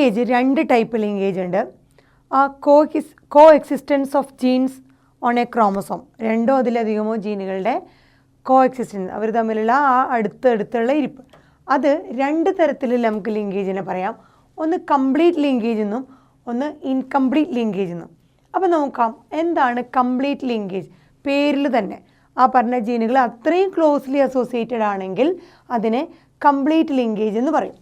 Linkage രണ്ട് type linkage ഉണ്ട്. കോ existence of genes on A chromosome, രണ്ടോ അതിലധികമോ ജീനുകളുടെ കോ എക്സിസ്റ്റൻസ്, അവർ തമ്മിലുള്ള ആ അടുത്തുള്ള ഇരിപ്പ്, അത് രണ്ട് തരത്തിൽ നമുക്ക് ലിങ്കേജിനെ പറയാം. ഒന്ന് കംപ്ലീറ്റ് ലിങ്കേജ് എന്നും ഒന്ന് ഇൻകംപ്ലീറ്റ് ലിങ്കേജ് എന്നും. അപ്പോൾ നോക്കാം എന്താണ് കംപ്ലീറ്റ് ലിങ്കേജ്. പേരിൽ തന്നെ ആ പറഞ്ഞ ജീനുകൾ അത്രയും ക്ലോസ്ലി അസോസിയേറ്റഡ് ആണെങ്കിൽ അതിനെ കംപ്ലീറ്റ് ലിങ്കേജ് എന്ന് പറയും.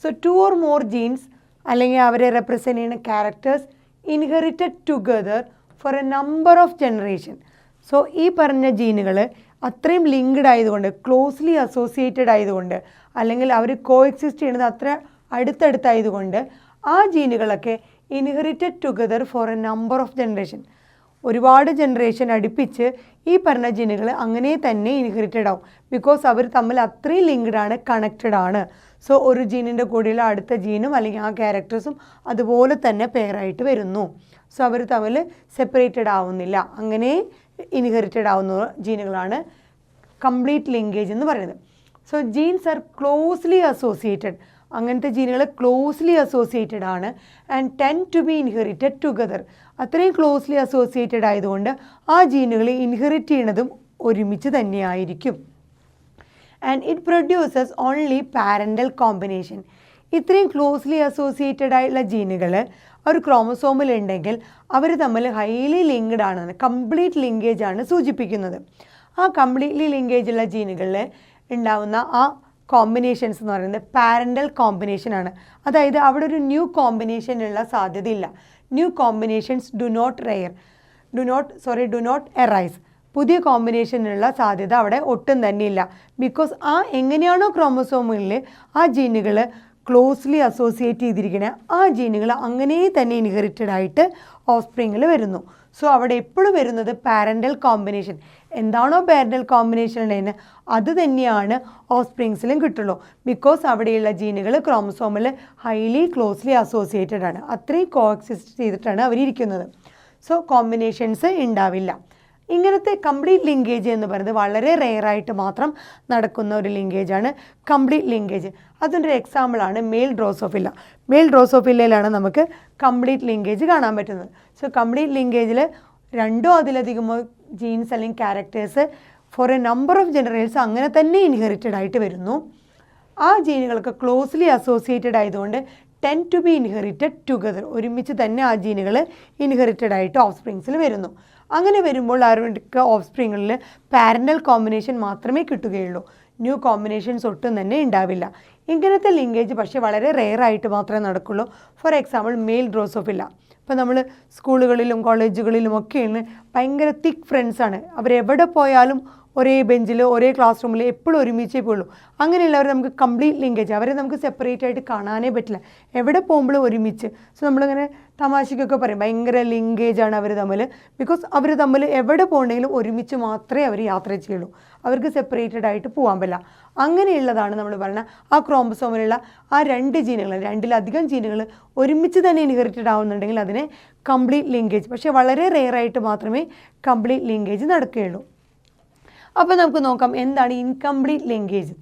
സോ 2 or more ജീൻസ് അല്ലെങ്കിൽ അവരെ റെപ്രസെൻ്റ് ചെയ്യുന്ന characters inherited together for a number of generation. So ഈ പറഞ്ഞ ജീനുകൾ അത്രയും ലിങ്ക്ഡ് ആയതുകൊണ്ട്, ക്ലോസ്ലി അസോസിയേറ്റഡ് ആയതുകൊണ്ട്, അല്ലെങ്കിൽ അവർ കോ എക്സിസ്റ്റ് ചെയ്യുന്നത് അത്ര അടുത്തടുത്തായതുകൊണ്ട് ആ ജീനുകളൊക്കെ inherited together for a number of generation, ഒരുപാട് ജനറേഷൻ അടുപ്പിച്ച് ഈ പറഞ്ഞ ജീനുകൾ അങ്ങനെ തന്നെ ഇൻഹെറിറ്റഡ് ആവും. ബിക്കോസ് അവർ തമ്മിൽ അത്രയും ലിങ്ക്ഡ് ആണ്, കണക്റ്റഡ് ആണ്. സോ ഒരു ജീനിൻ്റെ കൂടെയുള്ള അടുത്ത ജീനും അല്ലെങ്കിൽ ആ ക്യാരക്ടേഴ്സും അതുപോലെ തന്നെ പെയറായിട്ട് വരുന്നു. സോ അവർ തമ്മിൽ സെപ്പറേറ്റഡ് ആവുന്നില്ല, അങ്ങനെ ഇൻഹെറിറ്റഡ് ആവുന്ന ജീനുകളാണ് കംപ്ലീറ്റ് ലിങ്കേജ് എന്ന് പറയുന്നത്. So genes are closely associated, അങ്ങനത്തെ ജീനുകൾ ക്ലോസ്ലി അസോസിയേറ്റഡ് ആണ്. And tend to be inherited together, അത്രയും ക്ലോസ്ലി അസോസിയേറ്റഡ് ആയതുകൊണ്ട് ആ ജീനുകൾ ഇൻഹെറിറ്റ് ചെയ്യുന്നതും ഒരുമിച്ച് തന്നെയായിരിക്കും. And it produces only parental combination. ഇത്രയും ക്ലോസ്ലി അസോസിയേറ്റഡ് ആയിട്ടുള്ള ജീനുകൾ ഒരു ക്രോമസോമിൽ ഉണ്ടെങ്കിൽ അവർ തമ്മിൽ ഹൈലി ലിങ്ക്ഡ് ആണെന്ന്, കംപ്ലീറ്റ് ലിങ്കേജ് ആണ് സൂചിപ്പിക്കുന്നത്. ആ കംപ്ലീറ്റ്ലി ലിങ്കേജുള്ള ജീനുകളിൽ ഉണ്ടാവുന്ന ആ കോമ്പിനേഷൻസ് എന്ന് പറയുന്നത് പാരൻ്റൽ കോമ്പിനേഷനാണ്. അതായത് അവിടെ ഒരു ന്യൂ കോമ്പിനേഷനുള്ള സാധ്യതയില്ല. New combinations do not arise. പുതിയ കോമ്പിനേഷനുള്ള സാധ്യത അവിടെ ഒട്ടും തന്നെയില്ല. ബിക്കോസ് എങ്ങനെയാണോ ക്രോമസോമുകളിൽ ആ ജീനുകൾ ക്ലോസ്ലി അസോസിയേറ്റ് ചെയ്തിരിക്കുന്നത്, ആ ജീനുകൾ അങ്ങനെ തന്നെ ഇൻഹെറിറ്റഡ് ആയിട്ട് ഓഫ്സ്പ്രിങ്ങിൽ വരുന്നു. സോ അവിടെ എപ്പോഴും വരുന്നത് പാരൻ്റൽ കോമ്പിനേഷൻ. എന്താണോ പാരൻ്റൽ കോമ്പിനേഷൻ ഉള്ളതിന് അത് തന്നെയാണ് ഓഫ്സ്പ്രിങ്സിലും കിട്ടുള്ളൂ. ബിക്കോസ് അവിടെയുള്ള ജീനുകൾ ക്രോമസോമിൽ ഹൈലി ക്ലോസ്ലി അസോസിയേറ്റഡ് ആണ്, അത്രയും കോ എക്സിസ്റ്റ് ചെയ്തിട്ടാണ് അവരിയ്ക്കുന്നത്. സോ കോമ്പിനേഷൻസ് ഉണ്ടാവില്ല. ഇങ്ങനത്തെ കംപ്ലീറ്റ് ലിങ്കേജ് എന്ന് പറയുന്നത് വളരെ റെയറായിട്ട് മാത്രം നടക്കുന്ന ഒരു ലിങ്കേജാണ് കംപ്ലീറ്റ് ലിങ്കേജ്. അതിൻ്റെ ഒരു എക്സാമ്പിളാണ് മെയിൽ ഡ്രോസോഫില്ല. മെയിൽ ഡ്രോസോഫില്ലയിലാണ് നമുക്ക് കംപ്ലീറ്റ് ലിങ്കേജ് കാണാൻ പറ്റുന്നത്. സോ കംപ്ലീറ്റ് ലിങ്കേജിൽ രണ്ടോ അതിലധികമോ ജീൻസ് അല്ലെങ്കിൽ characters for a number of generations അങ്ങനെ തന്നെ ഇൻഹെറിറ്റഡ് ആയിട്ട് വരുന്നു. ആ ജീനുകൾക്ക് ക്ലോസ്ലി അസോസിയേറ്റഡ് ആയതുകൊണ്ട് tend to be inherited together, ഒരുമിച്ച് തന്നെ ആ ജീനുകൾ ഇൻഹെറിറ്റഡ് ആയിട്ട് ഓഫ്സ്പ്രിങ്സിൽ വരുന്നു. അങ്ങനെ വരുമ്പോൾ അവർക്ക് ഓഫ്സ്പ്രിങ്ങളിൽ പാരൻ്റൽ കോമ്പിനേഷൻ മാത്രമേ കിട്ടുകയുള്ളൂ, ന്യൂ കോമ്പിനേഷൻസ് ഒട്ടും തന്നെ ഉണ്ടാവില്ല. ഇങ്ങനത്തെ ലിങ്കേജ് പക്ഷേ വളരെ റെയറായിട്ട് മാത്രമേ നടക്കുള്ളൂ. For example male drosophila. ഇപ്പോൾ നമ്മൾ സ്കൂളുകളിലും കോളേജുകളിലും ഒക്കെയാണ് ഭയങ്കര തിക്ക് ഫ്രണ്ട്സാണ്. അവരെവിടെ പോയാലും ഒരേ ബെഞ്ചിൽ ഒരേ ക്ലാസ് റൂമിൽ എപ്പോഴും ഒരുമിച്ചേ പോയുള്ളൂ. അങ്ങനെയുള്ളവർ നമുക്ക് കംപ്ലീറ്റ് ലിങ്കേജ്, അവരെ നമുക്ക് സെപ്പറേറ്റ് ആയിട്ട് കാണാനേ പറ്റില്ല, എവിടെ പോകുമ്പോഴും ഒരുമിച്ച്. സോ നമ്മളിങ്ങനെ തമാശയ്ക്കൊക്കെ പറയും ഭയങ്കര ലിങ്കേജാണ് അവർ തമ്മിൽ. ബിക്കോസ് അവർ തമ്മിൽ എവിടെ പോകണമെങ്കിലും ഒരുമിച്ച് മാത്രമേ അവർ യാത്ര ചെയ്യുള്ളൂ, അവർക്ക് സെപ്പറേറ്റഡ് ആയിട്ട് പോകാൻ പറ്റില്ല. അങ്ങനെയുള്ളതാണ് നമ്മൾ പറയുന്നത് ആ ക്രോമസോമിലുള്ള ആ രണ്ട് ജീനുകൾ, രണ്ടിലധികം ജീനുകൾ ഒരുമിച്ച് തന്നെ ഇൻഹെറിറ്റഡ് ആവുന്നുണ്ടെങ്കിൽ അതിനെ കംപ്ലീറ്റ് ലിങ്കേജ്. പക്ഷേ വളരെ റെയറായിട്ട് മാത്രമേ കംപ്ലീറ്റ് ലിങ്കേജ് നടക്കുകയുള്ളൂ. അപ്പോൾ നമുക്ക് നോക്കാം എന്താണ് ഇൻകംപ്ലീറ്റ് ലിങ്കേജ്.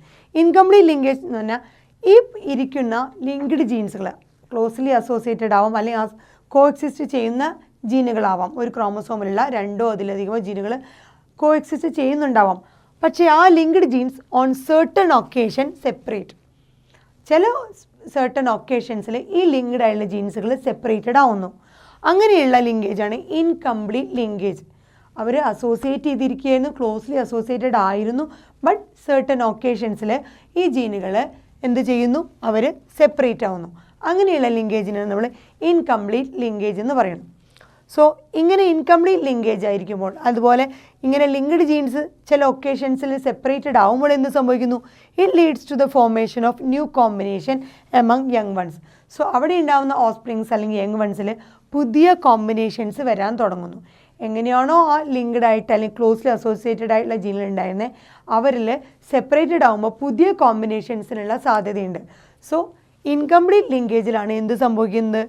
ഇൻകംപ്ലീറ്റ് ലിങ്കേജ് എന്ന് പറഞ്ഞാൽ ഈ ഇരിക്കുന്ന ലിങ്ക്ഡ് ജീൻസുകൾ ക്ലോസ്ലി അസോസിയേറ്റഡ് ആവാം, അല്ലെങ്കിൽ കോ എക്സിസ്റ്റ് ചെയ്യുന്ന ജീനുകളാവാം. ഒരു ക്രോമസോമിലുള്ള രണ്ടോ അതിലധികമോ ജീനുകൾ കോ എക്സിസ്റ്റ് ചെയ്യുന്നുണ്ടാവാം. പക്ഷേ ആ linked jeans on certain occasion separate. ചില സർട്ടൺ ഒക്കേഷൻസിൽ ഈ ലിങ്ക്ഡ് ആയുള്ള ജീൻസുകൾ സെപ്പറേറ്റഡ് ആവുന്നു. അങ്ങനെയുള്ള ലിങ്കേജാണ് ഇൻകംപ്ലീറ്റ് ലിങ്കേജ്. അവർ അസോസിയേറ്റ് ചെയ്തിരിക്കുകയായിരുന്നു, ക്ലോസ്ലി അസോസിയേറ്റഡ് ആയിരുന്നു, ബട്ട് സർട്ടൺ ഒക്കേഷൻസിൽ ഈ ജീനുകൾ എന്ത് ചെയ്യുന്നു, അവർ സെപ്പറേറ്റ് ആവുന്നു. അങ്ങനെയുള്ള ലിങ്കേജിനാണ് നമ്മൾ ഇൻകംപ്ലീറ്റ് ലിങ്കേജ് എന്ന് പറയുന്നത്. സോ ഇങ്ങനെ ഇൻകംപ്ലീറ്റ് ലിങ്കേജ് ആയിരിക്കുമ്പോൾ, അതുപോലെ ഇങ്ങനെ ലിങ്ക്ഡ് ജീൻസ് ചില ഒക്കേഷൻസിൽ സെപ്പറേറ്റഡ് ആവുമ്പോൾ എന്ത് സംഭവിക്കുന്നു, it leads to the formation of new combination among young ones. So അവിടെ ഉണ്ടാകുന്ന ഓഫ്സ്പ്രിങ്സ് അല്ലെങ്കിൽ യങ് വൺസിൽ പുതിയ കോമ്പിനേഷൻസ് വരാൻ തുടങ്ങുന്നു. എങ്ങനെയാണോ ആ ലിങ്ക്ഡ് ആയിട്ട് അല്ലെങ്കിൽ ക്ലോസ്ലി അസോസിയേറ്റഡ് ആയിട്ടുള്ള ജീനുകൾ ഉണ്ടായിരുന്നത്, അവരിൽ സെപ്പറേറ്റഡ് ആകുമ്പോൾ പുതിയ കോമ്പിനേഷൻസിനുള്ള സാധ്യതയുണ്ട്. സോ ഇൻകംപ്ലീറ്റ് ലിങ്കേജിലാണ് എന്ത് സംഭവിക്കുന്നത്,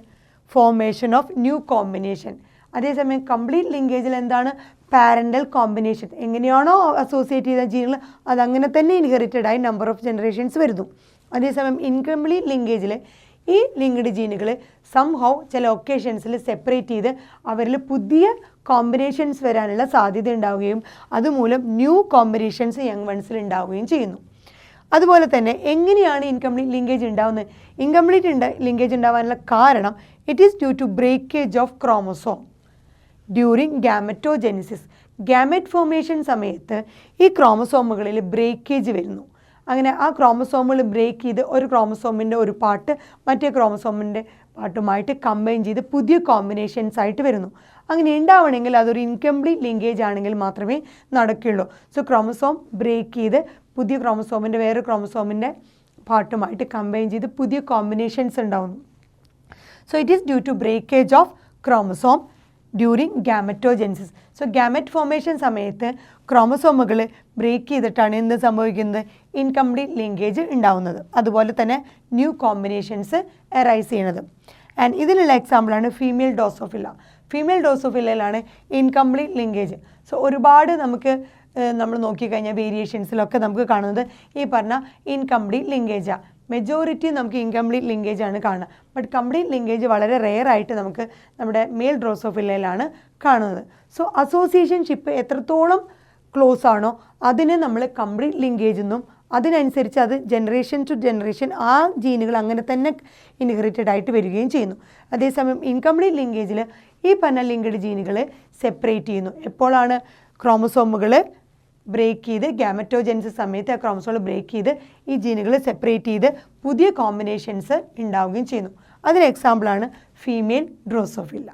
ഫോർമേഷൻ ഓഫ് ന്യൂ കോമ്പിനേഷൻ. അതേസമയം കംപ്ലീറ്റ് ലിങ്കേജിൽ എന്താണ്, പാരൻ്റൽ കോമ്പിനേഷൻ. എങ്ങനെയാണോ അസോസിയേറ്റ് ചെയ്ത ജീനുകൾ അതങ്ങനെ തന്നെ ഇൻഹെറിറ്റഡ് ആയി നമ്പർ ഓഫ് ജനറേഷൻസ് വരുന്നു. അതേസമയം ഇൻകംപ്ലീറ്റ് ലിങ്കേജിൽ ഈ ലിങ്ക്ഡ് ജീനുകൾ സംഹൗ ചില ഒക്കേഷൻസിൽ സെപ്പറേറ്റ് ചെയ്ത് അവരിൽ പുതിയ കോമ്പിനേഷൻസ് വരാനുള്ള സാധ്യത ഉണ്ടാവുകയും അതുമൂലം ന്യൂ കോമ്പിനേഷൻസ് യങ് വൺസിൽ ഉണ്ടാവുകയും ചെയ്യുന്നു. അതുപോലെ തന്നെ എങ്ങനെയാണ് ഇൻകംപ്ലീറ്റ് ലിങ്കേജ് ഉണ്ടാവുന്നത്? ഇൻകംപ്ലീറ്റ് ലിങ്കേജ് ഉണ്ടാവാനുള്ള കാരണം it is due to breakage of chromosome during gametogenesis. Gamete formation സമയത്ത് ഈ ക്രോമസോമുകളിൽ ബ്രേക്കേജ് വരുന്നു. അങ്ങനെ ആ ക്രോമസോമുകൾ ബ്രേക്ക് ചെയ്ത് ഒരു ക്രോമസോമിൻ്റെ ഒരു പാർട്ട് മറ്റേ ക്രോമസോമിൻ്റെ പാർട്ടുമായിട്ട് കമ്പൈൻ ചെയ്ത് പുതിയ കോമ്പിനേഷൻസ് ആയിട്ട് വരുന്നു. അങ്ങനെ ഉണ്ടാവണമെങ്കിൽ അതൊരു ഇൻകംപ്ലീറ്റ് ലിങ്കേജ് ആണെങ്കിൽ മാത്രമേ നടക്കുകയുള്ളൂ. സോ ക്രോമസോം ബ്രേക്ക് ചെയ്ത് പുതിയ ക്രോമസോമിൻ്റെ വേറെ ക്രോമസോമിൻ്റെ പാർട്ടുമായിട്ട് കമ്പൈൻ ചെയ്ത് പുതിയ കോമ്പിനേഷൻസ് ഉണ്ടാവുന്നു. So it is due to breakage of chromosome during gametogenesis. So gamete formation സമയത്ത് ക്രോമസോമുകൾ ബ്രേക്ക് ചെയ്തിട്ടാണ് എന്ത് സംഭവിക്കുന്നത്? ഇൻകംപ്ലീറ്റ് ലിങ്കേജ് ഉണ്ടാവുന്നത്. അതുപോലെ തന്നെ ന്യൂ കോമ്പിനേഷൻസ് അറൈസ് ചെയ്യുന്നത്. ആൻഡ് ഇതിനുള്ള എക്സാമ്പിളാണ് ഫീമെയിൽ ഡ്രോസോഫില്ല. ഫീമെയിൽ ഡ്രോസോഫില്ലയിലാണ് ഇൻകംപ്ലീറ്റ് ലിങ്കേജ്. സോ ഒരുപാട് നമുക്ക് നമ്മൾ നോക്കിക്കഴിഞ്ഞാൽ വേരിയേഷൻസിലൊക്കെ നമുക്ക് കാണുന്നത് ഈ പറഞ്ഞ ഇൻകംപ്ലീറ്റ് ലിങ്കേജാണ്. മെജോറിറ്റി നമുക്ക് ഇൻകംപ്ലീറ്റ് ലിങ്കേജ് ആണ് കാണുക. ബട്ട് കംപ്ലീറ്റ് ലിങ്കേജ് വളരെ റെയർ ആയിട്ട് നമുക്ക് നമ്മുടെ മെയിൽ ഡ്രോസോഫില്ലയിലാണ് കാണുന്നത്. സോ അസോസിയേഷൻഷിപ്പ് എത്രത്തോളം ക്ലോസ് ആണോ അതിന് നമ്മൾ കംപ്ലീറ്റ് ലിങ്കേജ് എന്നും അതിനനുസരിച്ച് അത് ജനറേഷൻ ടു ജനറേഷൻ ആ ജീനുകൾ അങ്ങനെ തന്നെ ഇൻഹെറിറ്റഡ് ആയിട്ട് വരികയും ചെയ്യുന്നു. അതേസമയം ഇൻകംപ്ലീറ്റ് ലിങ്കേജിൽ ഈ പറഞ്ഞ ലിങ്ക്ഡ് ജീനുകൾ സെപ്പറേറ്റ് ചെയ്യുന്നു. എപ്പോഴാണ് ക്രോമസോമുകൾ ബ്രേക്ക് ചെയ്ത് ഗാമറ്റോജെനിസിസ് സമയത്ത് ആ ക്രോമസോൾ ബ്രേക്ക് ചെയ്ത് ഈ ജീനുകൾ സെപ്പറേറ്റ് ചെയ്ത് പുതിയ കോമ്പിനേഷൻസ് ഉണ്ടാവുകയും ചെയ്യുന്നു. അതിന് എക്സാമ്പിളാണ് ഫീമെയിൽ ഡ്രോസോഫില്ല.